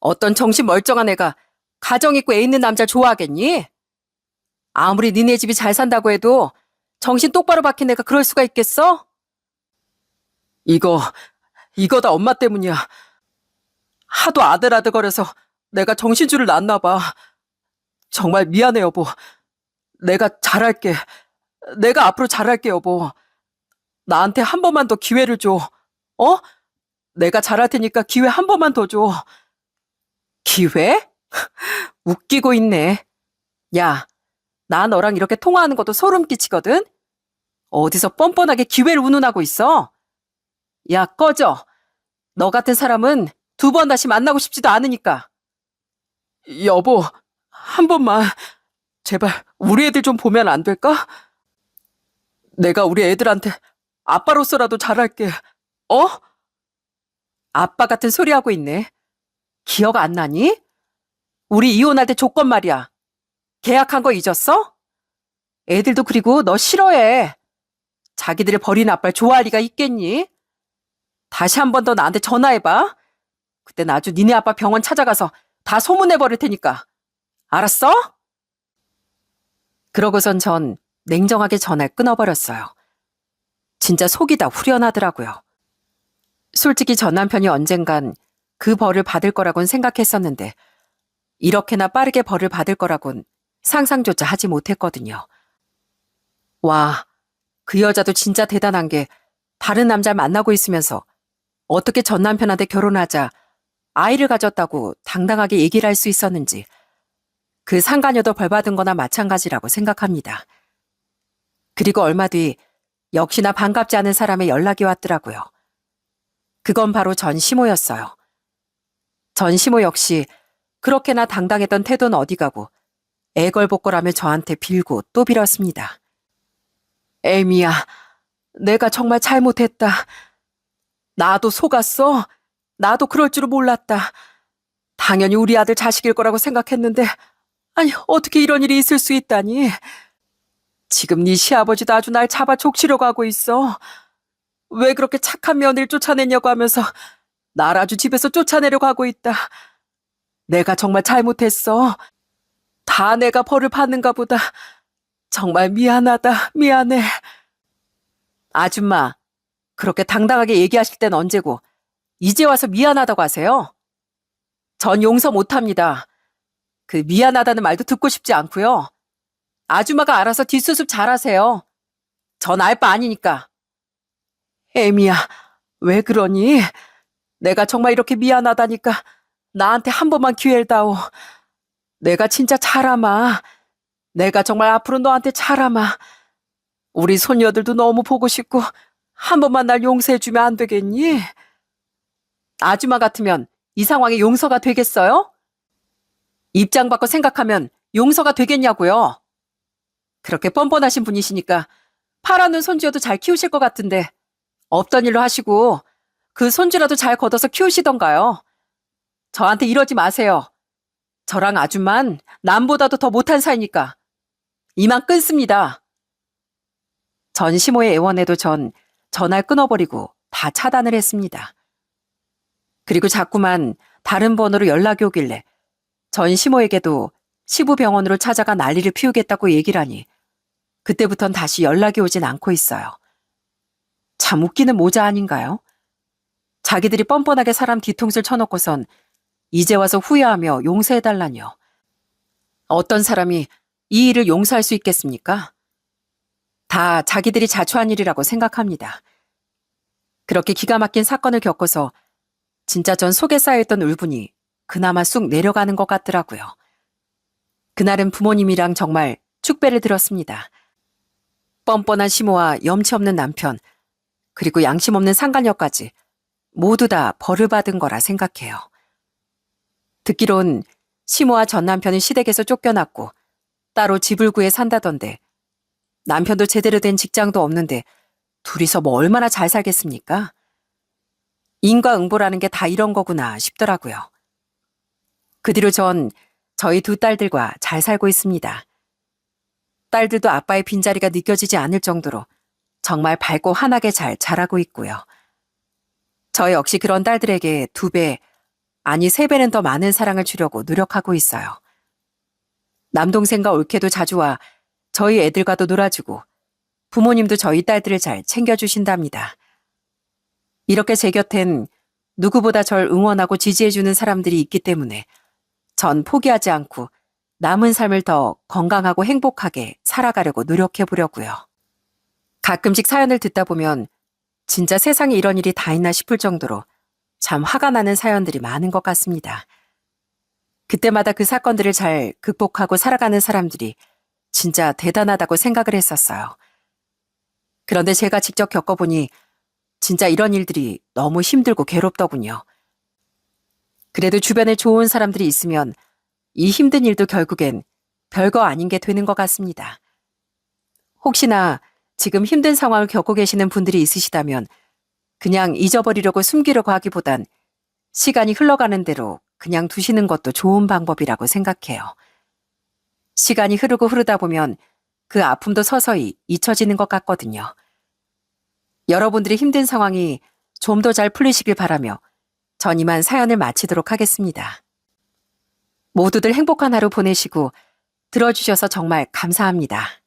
어떤 정신 멀쩡한 애가 가정 있고 애 있는 남자를 좋아하겠니? 아무리 니네 집이 잘 산다고 해도 정신 똑바로 박힌 애가 그럴 수가 있겠어? 이거 다 엄마 때문이야. 하도 아들아들거려서 내가 정신줄을 놨나 봐. 정말 미안해 여보. 내가 잘할게. 내가 앞으로 잘할게 여보. 나한테 한 번만 더 기회를 줘. 어? 내가 잘할 테니까 기회 한 번만 더 줘. 기회? 웃기고 있네. 야, 나 너랑 이렇게 통화하는 것도 소름 끼치거든? 어디서 뻔뻔하게 기회를 운운하고 있어? 야, 꺼져. 너 같은 사람은 두 번 다시 만나고 싶지도 않으니까. 여보, 한 번만. 제발 우리 애들 좀 보면 안 될까? 내가 우리 애들한테 아빠로서라도 잘할게. 어? 아빠 같은 소리 하고 있네. 기억 안 나니? 우리 이혼할 때 조건 말이야. 계약한 거 잊었어? 애들도 그리고 너 싫어해. 자기들을 버린 아빠를 좋아할 리가 있겠니? 다시 한 번 더 나한테 전화해봐. 그땐 아주 니네 아빠 병원 찾아가서 다 소문내버릴 테니까. 알았어? 그러고선 전 냉정하게 전화를 끊어버렸어요. 진짜 속이 다 후련하더라고요. 솔직히 전 남편이 언젠간 그 벌을 받을 거라곤 생각했었는데 이렇게나 빠르게 벌을 받을 거라곤 상상조차 하지 못했거든요. 와, 그 여자도 진짜 대단한 게 다른 남자를 만나고 있으면서 어떻게 전 남편한테 결혼하자 아이를 가졌다고 당당하게 얘기를 할 수 있었는지 그 상간녀도 벌 받은 거나 마찬가지라고 생각합니다. 그리고 얼마 뒤 역시나 반갑지 않은 사람의 연락이 왔더라고요. 그건 바로 전 시모였어요. 전 시모 역시 그렇게나 당당했던 태도는 어디 가고 애걸복걸하며 저한테 빌고 또 빌었습니다. 에미야, 내가 정말 잘못했다. 나도 속았어. 나도 그럴 줄은 몰랐다. 당연히 우리 아들 자식일 거라고 생각했는데 아니 어떻게 이런 일이 있을 수 있다니. 지금 네 시아버지도 아주 날 잡아 족치려고 하고 있어. 왜 그렇게 착한 며느리를 쫓아내냐고 하면서 날 아주 집에서 쫓아내려고 하고 있다. 내가 정말 잘못했어. 다 내가 벌을 받는가 보다. 정말 미안하다. 미안해. 아줌마, 그렇게 당당하게 얘기하실 땐 언제고 이제 와서 미안하다고 하세요? 전 용서 못합니다. 그 미안하다는 말도 듣고 싶지 않고요. 아줌마가 알아서 뒷수습 잘하세요. 전 알 바 아니니까. 에미야, 왜 그러니? 내가 정말 이렇게 미안하다니까 나한테 한 번만 기회를 다오. 내가 진짜 잘하마. 내가 정말 앞으로 너한테 잘하마. 우리 손녀들도 너무 보고 싶고 한 번만 날 용서해주면 안 되겠니? 아줌마 같으면 이 상황에 용서가 되겠어요? 입장 바꿔 생각하면 용서가 되겠냐고요? 그렇게 뻔뻔하신 분이시니까 파라는 손주여도 잘 키우실 것 같은데 없던 일로 하시고 그 손주라도 잘 걷어서 키우시던가요. 저한테 이러지 마세요. 저랑 아줌만 남보다도 더 못한 사이니까 이만 끊습니다. 전 시모의 애원에도 전 전화를 끊어버리고 다 차단을 했습니다. 그리고 자꾸만 다른 번호로 연락이 오길래 전 시모에게도 시부병원으로 찾아가 난리를 피우겠다고 얘기를 하니 그때부턴 다시 연락이 오진 않고 있어요. 참 웃기는 모자 아닌가요? 자기들이 뻔뻔하게 사람 뒤통수를 쳐놓고선 이제 와서 후회하며 용서해달라뇨. 어떤 사람이 이 일을 용서할 수 있겠습니까? 다 자기들이 자초한 일이라고 생각합니다. 그렇게 기가 막힌 사건을 겪어서 진짜 전 속에 쌓여있던 울분이 그나마 쑥 내려가는 것 같더라고요. 그날은 부모님이랑 정말 축배를 들었습니다. 뻔뻔한 시모와 염치 없는 남편, 그리고 양심 없는 상간녀까지 모두 다 벌을 받은 거라 생각해요. 듣기론 시모와 전 남편은 시댁에서 쫓겨났고 따로 집을 구해 산다던데 남편도 제대로 된 직장도 없는데 둘이서 뭐 얼마나 잘 살겠습니까? 인과응보라는 게 다 이런 거구나 싶더라고요. 그 뒤로 전 저희 두 딸들과 잘 살고 있습니다. 딸들도 아빠의 빈자리가 느껴지지 않을 정도로 정말 밝고 환하게 잘 자라고 있고요. 저 역시 그런 딸들에게 2배, 아니 3배는 더 많은 사랑을 주려고 노력하고 있어요. 남동생과 올케도 자주 와 저희 애들과도 놀아주고 부모님도 저희 딸들을 잘 챙겨주신답니다. 이렇게 제 곁엔 누구보다 절 응원하고 지지해주는 사람들이 있기 때문에 전 포기하지 않고 남은 삶을 더 건강하고 행복하게 살아가려고 노력해보려고요. 가끔씩 사연을 듣다 보면 진짜 세상에 이런 일이 다 있나 싶을 정도로 참 화가 나는 사연들이 많은 것 같습니다. 그때마다 그 사건들을 잘 극복하고 살아가는 사람들이 진짜 대단하다고 생각을 했었어요. 그런데 제가 직접 겪어보니 진짜 이런 일들이 너무 힘들고 괴롭더군요. 그래도 주변에 좋은 사람들이 있으면 이 힘든 일도 결국엔 별거 아닌 게 되는 것 같습니다. 혹시나 지금 힘든 상황을 겪고 계시는 분들이 있으시다면 그냥 잊어버리려고 숨기려고 하기보단 시간이 흘러가는 대로 그냥 두시는 것도 좋은 방법이라고 생각해요. 시간이 흐르고 흐르다 보면 그 아픔도 서서히 잊혀지는 것 같거든요. 여러분들의 힘든 상황이 좀 더 잘 풀리시길 바라며 전 이만 사연을 마치도록 하겠습니다. 모두들 행복한 하루 보내시고 들어주셔서 정말 감사합니다.